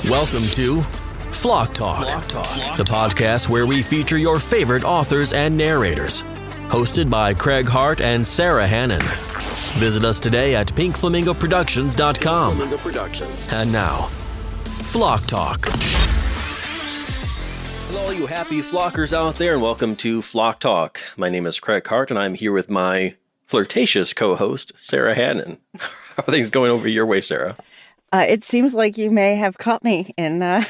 Welcome to Flock Talk, the podcast where we feature your favorite authors and narrators. Hosted by Craig Hart and Sarah Hannon. Visit us today at pinkflamingoproductions.com. And now, Flock Talk. Hello, all you happy flockers out there, and welcome to Flock Talk. My name is Craig Hart, and I'm here with my flirtatious co-host, Sarah Hannon. How are things going over your way, Sarah? It seems like you may have caught me in. I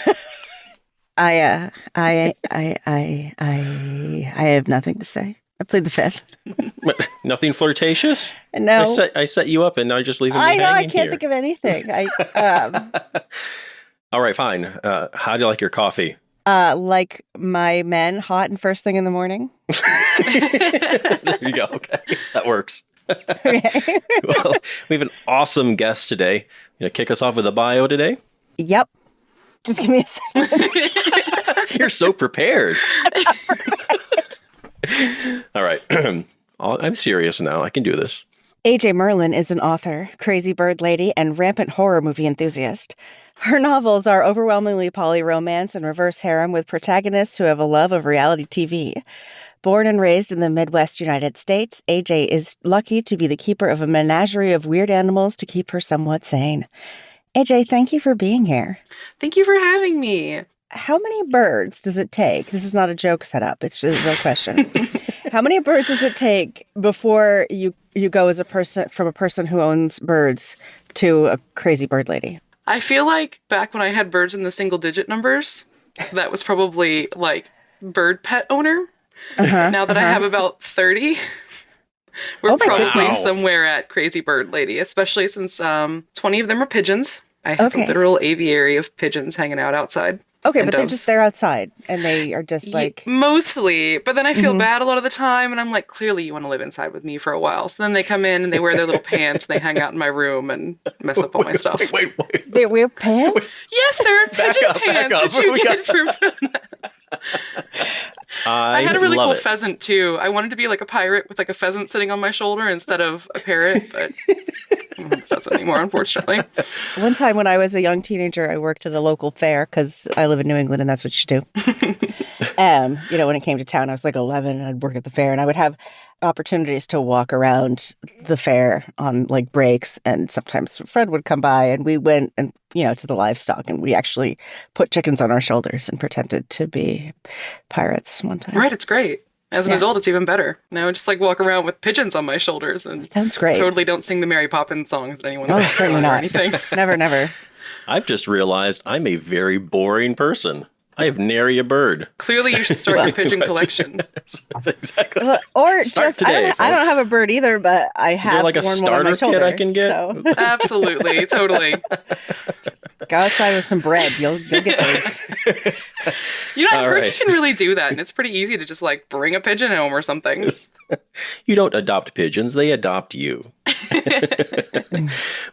have nothing to say. I plead the fifth. Nothing flirtatious? No. I set you up, and now you're just leaving me hanging I know. I can't here. think of anything. All right, fine. How do you like your coffee? Like my men, hot and first thing in the morning. There you go. Okay, that works. Okay. Well, we have an awesome guest today. You gonna kick us off with a bio today? Yep. Just give me a second. You're so prepared. All right. I'm serious now. I can do this. A.J. Merlin is an author, crazy bird lady, and rampant horror movie enthusiast. Her novels are overwhelmingly poly-romance and reverse harem with protagonists who have a love of reality TV. Born and raised in the Midwest United States, AJ is lucky to be the keeper of a menagerie of weird animals to keep her somewhat sane. AJ, thank you for being here. Thank you for having me. How many birds does it take? This is not a joke setup. It's just a real question. How many birds does it take before you go as a person who owns birds to a crazy bird lady? I feel like back when I had birds in the single digit numbers, that was probably like bird pet owner. Now that I have about 30, we're probably somewhere at crazy bird lady, especially since 20 of them are pigeons. I have a literal aviary of pigeons hanging out outside. Okay, but they're outside and they are just like... Mostly, but then I feel bad a lot of the time and I'm like, clearly you want to live inside with me for a while. So then they come in and they wear their little pants and they hang out in my room and mess up all my stuff. Wait. They wear pants? Yes, they're pigeon pants that you get for fun. I had a really cool pheasant too. I wanted to be like a pirate with like a pheasant sitting on my shoulder instead of a parrot, but I don't have a pheasant anymore, unfortunately. One time when I was a young teenager, I worked at a local fair because I live in New England and that's what you do. When it came to town, I was like 11 and I'd work at the fair and I would have opportunities to walk around the fair on like breaks, and sometimes a friend would come by and we went and to the livestock and we actually put chickens on our shoulders and pretended to be pirates one time. Right, it's great. As an adult, it's even better. Now I just like walk around with pigeons on my shoulders and sounds great. Totally don't sing the Mary Poppins songs that anyone certainly not. Or anything. Never. I've just realized I'm a very boring person. I have nary a bird. Clearly, you should start your pigeon collection. Exactly. Or start just, today, I don't have a bird either, but I have. Is there like a starter kit I can get? So. Absolutely, totally. Go outside with some bread. You'll get those. I've heard you can really do that, and it's pretty easy to just like bring a pigeon home or something. You don't adopt pigeons; they adopt you.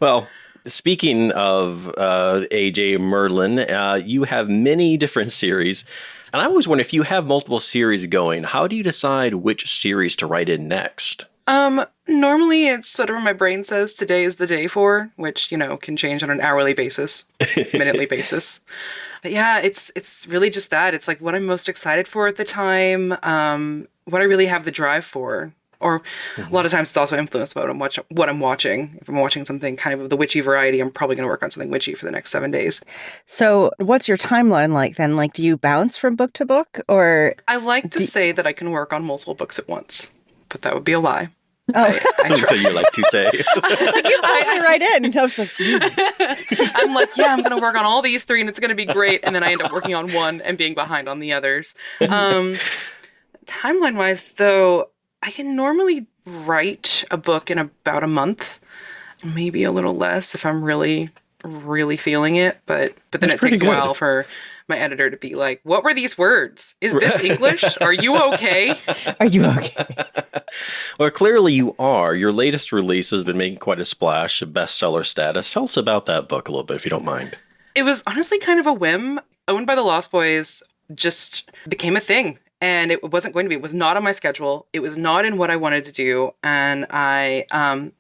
Well. Speaking of A.J. Merlin, you have many different series, and I always wonder if you have multiple series going, how do you decide which series to write in next? Normally it's sort of what my brain says today is the day for, which, can change on an hourly basis, minutely basis. But yeah, it's really just that. It's like what I'm most excited for at the time, what I really have the drive for. Or a lot of times it's also influenced by what I'm watching. If I'm watching something kind of the witchy variety, I'm probably going to work on something witchy for the next 7 days. So what's your timeline like then? Like, do you bounce from book to book or? I like to say that I can work on multiple books at once, but that would be a lie. Oh, so you like to say. You pulled me right in. I was like, I'm like, I'm going to work on all these 3 and it's going to be great. And then I end up working on one and being behind on the others. Timeline wise though, I can normally write a book in about a month, maybe a little less if I'm really, really feeling it. But then it takes a while for my editor to be like, what were these words? Is this English? Are you okay? Are you okay? Well, clearly you are. Your latest release has been making quite a splash, a bestseller status. Tell us about that book a little bit, if you don't mind. It was honestly kind of a whim. Owned by the Lost Boys just became a thing. And it wasn't going to be. It was not on my schedule. It was not in what I wanted to do. And I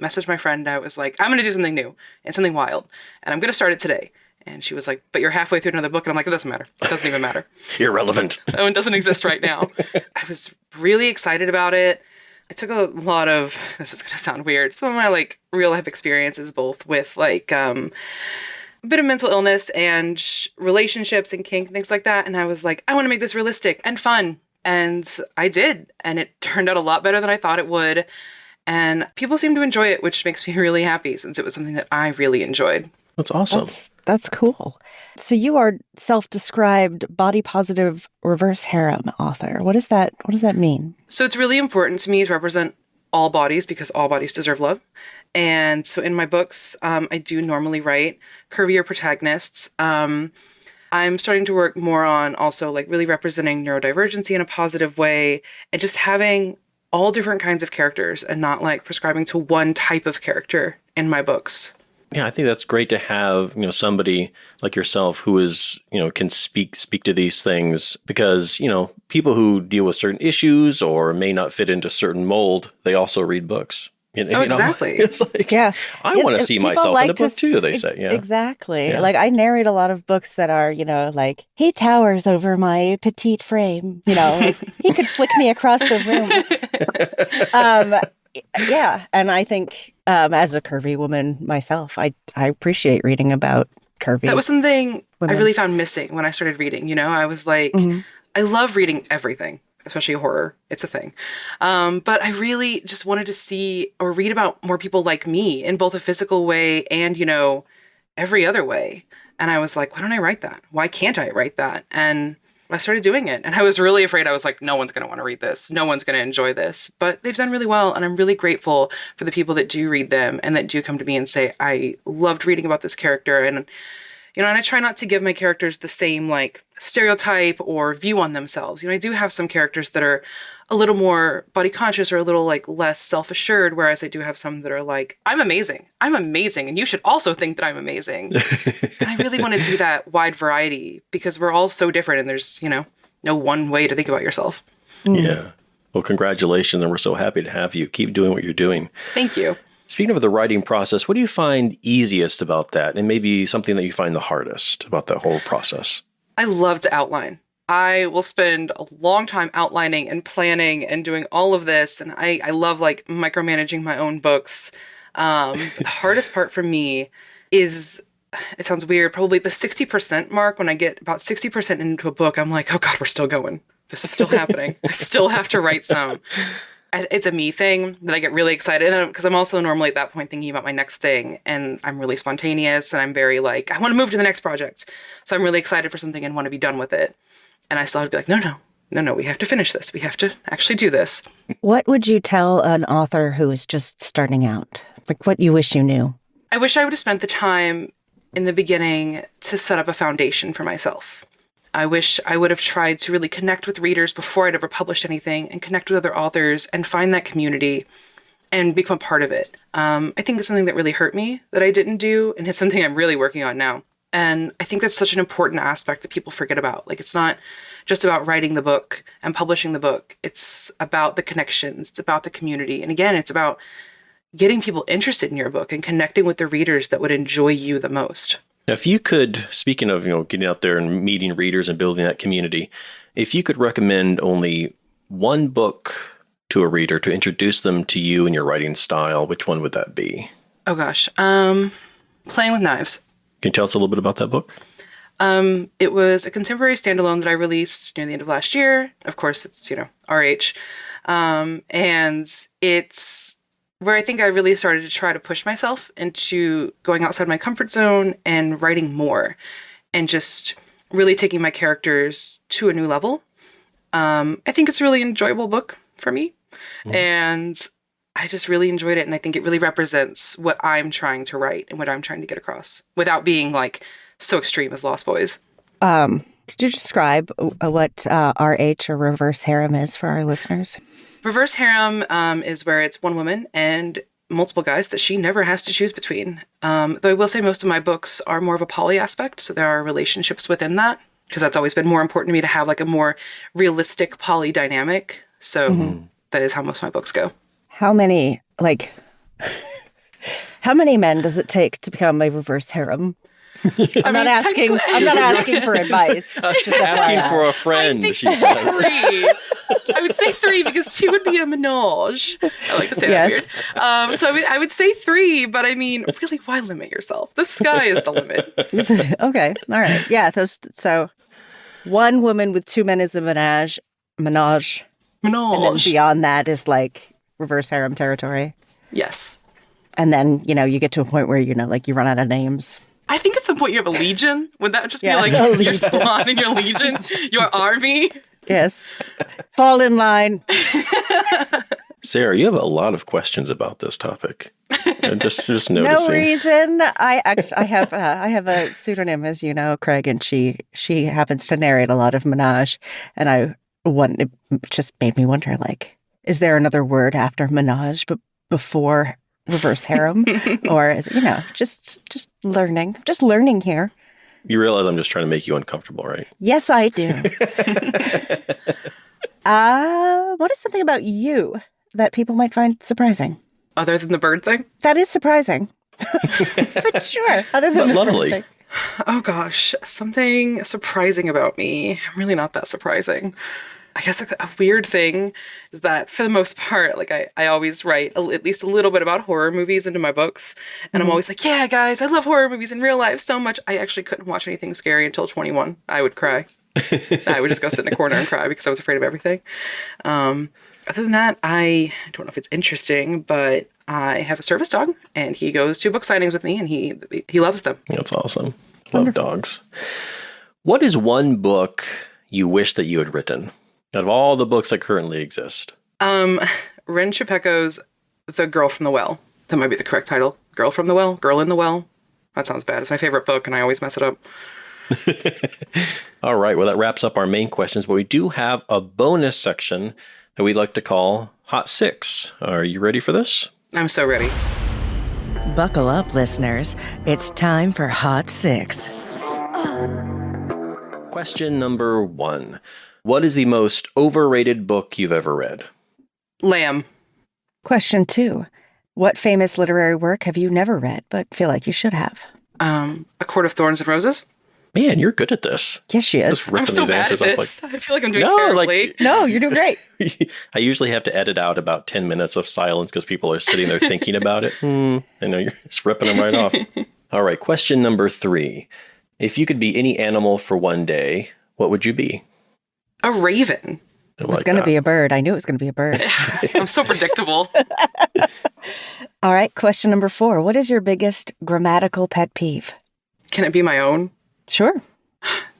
messaged my friend. I was like, I'm going to do something new and something wild. And I'm going to start it today. And she was like, but you're halfway through another book. And I'm like, it doesn't matter. It doesn't even matter. Irrelevant. That one doesn't exist right now. I was really excited about it. I took a lot of, this is going to sound weird, some of my like real life experiences, both with like a bit of mental illness and relationships and kink and things like that. And I was like, I want to make this realistic and fun. And I did. And it turned out a lot better than I thought it would. And people seem to enjoy it, which makes me really happy since it was something that I really enjoyed. That's awesome. That's cool. So you are self-described body positive reverse harem author. What does that mean? So it's really important to me to represent all bodies because all bodies deserve love. And so in my books, I do normally write curvier protagonists. I'm starting to work more on also like really representing neurodivergency in a positive way and just having all different kinds of characters and not like prescribing to one type of character in my books. Yeah, I think that's great to have, somebody like yourself who is, can speak to these things because, people who deal with certain issues or may not fit into certain mold, they also read books. Exactly. It's like, yeah, I want to see myself in a book too, they say. Yeah, exactly. Yeah. Like I narrate a lot of books that are, like he towers over my petite frame, like, he could flick me across the room. Yeah. And I think as a curvy woman myself, I appreciate reading about curvy. That was something women. I really found missing when I started reading. I was like, I love reading everything, especially horror. It's a thing. But I really just wanted to see or read about more people like me in both a physical way and, every other way. And I was like, why don't I write that? Why can't I write that? And I started doing it. And I was really afraid. I was like, no one's going to want to read this. No one's going to enjoy this. But they've done really well. And I'm really grateful for the people that do read them and that do come to me and say, I loved reading about this character. And, and I try not to give my characters the same like stereotype or view on themselves. I do have some characters that are a little more body conscious or a little like less self-assured, whereas I do have some that are like, I'm amazing. And you should also think that I'm amazing. And I really want to do that wide variety because we're all so different and there's, no one way to think about yourself. Yeah. Well, congratulations. And we're so happy to have you. Keep doing what you're doing. Thank you. Speaking of the writing process, what do you find easiest about that? And maybe something that you find the hardest about that whole process? I love to outline. I will spend a long time outlining and planning and doing all of this. And I love like micromanaging my own books. The hardest part for me is, it sounds weird, probably the 60% mark. When I get about 60% into a book, I'm like, oh God, we're still going. This is still happening. I still have to write some. It's a me thing that I get really excited because I'm also normally at that point thinking about my next thing and I'm really spontaneous and I'm very like, I want to move to the next project. So I'm really excited for something and want to be done with it. And I still have to be like, no, we have to finish this. We have to actually do this. What would you tell an author who is just starting out? Like what you wish you knew? I wish I would have spent the time in the beginning to set up a foundation for myself. I wish I would have tried to really connect with readers before I'd ever published anything and connect with other authors and find that community and become a part of it. I think it's something that really hurt me that I didn't do, and it's something I'm really working on now. And I think that's such an important aspect that people forget about. Like, it's not just about writing the book and publishing the book. It's about the connections. It's about the community. And again, it's about getting people interested in your book and connecting with the readers that would enjoy you the most. Now, if you could, speaking of, getting out there and meeting readers and building that community, if you could recommend only one book to a reader to introduce them to you and your writing style, which one would that be? Oh gosh. Playing with Knives. Can you tell us a little bit about that book? It was a contemporary standalone that I released near the end of last year. Of course, it's, RH. And it's where I think I really started to try to push myself into going outside my comfort zone and writing more and just really taking my characters to a new level. I think it's a really enjoyable book for me. And I just really enjoyed it. And I think it really represents what I'm trying to write and what I'm trying to get across without being like so extreme as Lost Boys. Could you describe what RH or reverse harem is for our listeners? Reverse harem is where it's one woman and multiple guys that she never has to choose between. Though I will say most of my books are more of a poly aspect. So there are relationships within that because that's always been more important to me to have like a more realistic poly dynamic. So that is how most of my books go. How many men does it take to become a reverse harem? I'm not asking for advice. Just Asking FYI. for a friend, she says. Three. I would say three because two would be a menage. I like to say that weird. So I would say three, but I mean, really, why limit yourself? The sky is the limit. Okay. All right. Yeah. So one woman with two men is a menage. And then beyond that is like reverse harem territory. Yes. And then, you get to a point where, like you run out of names. I think at some point you have a legion. Would that just be like your squad and your legion, your army? Yes. Fall in line. Sarah, you have a lot of questions about this topic. Just noticing. No reason. I have a pseudonym, as you know, Craig, and she happens to narrate a lot of menage, and it just made me wonder, like, is there another word after menage, but before reverse harem, or is it, just learning here. You realize I'm just trying to make you uncomfortable, right? Yes, I do. What is something about you that people might find surprising? Other than the bird thing? That is surprising. But sure. Other than the lovely. bird thing. Oh gosh, something surprising about me. I'm really not that surprising. I guess a weird thing is that for the most part, like I always write at least a little bit about horror movies into my books. And I'm always like, yeah, guys, I love horror movies in real life so much. I actually couldn't watch anything scary until 21. I would cry. I would just go sit in a corner and cry because I was afraid of everything. Other than that, I don't know if it's interesting, but I have a service dog and he goes to book signings with me and he loves them. That's awesome. Love dogs. What is one book you wish that you had written? Out of all the books that currently exist. Ren Chipeko's The Girl from the Well. That might be the correct title. Girl from the Well? Girl in the Well? That sounds bad. It's my favorite book and I always mess it up. All right. Well, that wraps up our main questions, but we do have a bonus section that we like to call Hot Six. Are you ready for this? I'm so ready. Buckle up, listeners. It's time for Hot Six. Question number 1. What is the most overrated book you've ever read? Lamb. Question 2. What famous literary work have you never read, but feel like you should have? A Court of Thorns and Roses. Man, you're good at this. Yes, she is. Just ripping I'm so these bad at answers this. off I feel like I'm doing No, terribly. No, you're doing great. I usually have to edit out about 10 minutes of silence because people are sitting there thinking about it. I know you're just ripping them right off. All right, question number 3. If you could be any animal for one day, what would you be? A raven. It was going to be a bird. I knew it was going to be a bird. I'm so predictable. All right, question number 4. What is your biggest grammatical pet peeve? Can it be my own? Sure.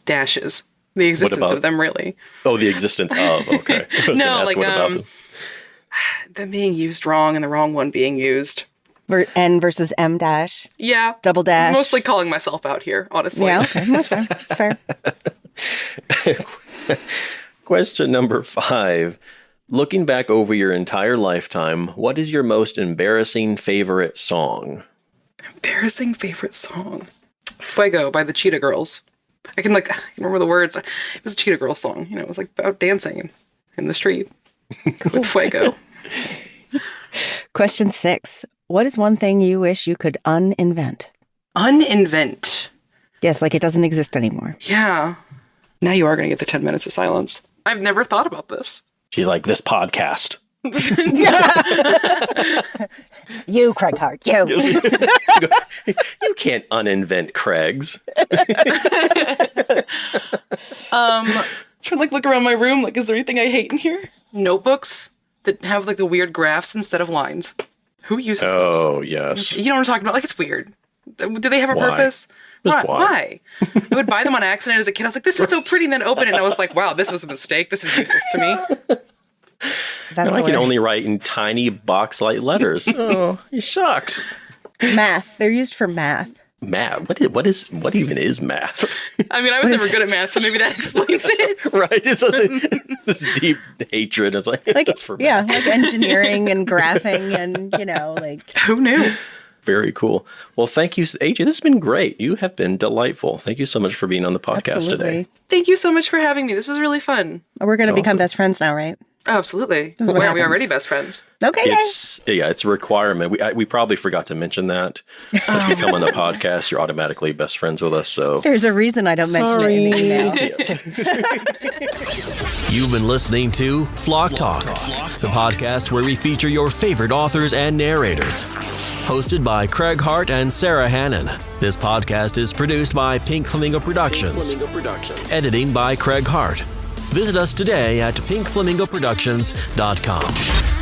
Dashes. The existence of them, really. Oh, the existence of. Okay. No, like them being used wrong and the wrong one being used. N versus M dash. Yeah. Double dash. Mostly calling myself out here, honestly. Yeah, okay. That's fair. That's fair. Question number 5. Looking back over your entire lifetime, what is your most embarrassing favorite song? Embarrassing favorite song? Fuego by the Cheetah Girls. I can remember the words. It was a Cheetah Girls song. It was like about dancing in the street with Fuego. Question 6. What is one thing you wish you could uninvent? Uninvent? Yes, like it doesn't exist anymore. Yeah. Now you are going to get the 10 minutes of silence. I've never thought about this. She's like, this podcast. You, Craig Hart, you. You can't uninvent Craig's. Trying to look around my room. Is there anything I hate in here? Notebooks that have the weird graphs instead of lines. Who uses those? Oh, yes. You know what I'm talking about? It's weird. Do they have a purpose? Why? I would buy them on accident as a kid. I was like, this is so pretty. And then open it and I was like, wow, this was a mistake. This is useless to me. Now I can only write in tiny box-like letters. Oh, he sucks. Math. They're used for math. Math? What even is math? I mean, I was never good at math, so maybe that explains it. Right. It's this deep hatred. It's that's for math. Yeah, engineering and graphing and, Who knew? Very cool. Well, thank you, AJ. This has been great. You have been delightful. Thank you so much for being on the podcast today. Thank you so much for having me. This was really fun. We're going to become best friends now, right? Oh, absolutely. Why are we already best friends? Okay, guys. It's a requirement. We probably forgot to mention that. If you come on the podcast, you're automatically best friends with us. So There's a reason I don't mention it in the email. You've been listening to Flock Talk, the podcast where we feature your favorite authors and narrators. Hosted by Craig Hart and Sarah Hannon. This podcast is produced by Pink Flamingo Productions. Editing by Craig Hart. Visit us today at pinkflamingoproductions.com.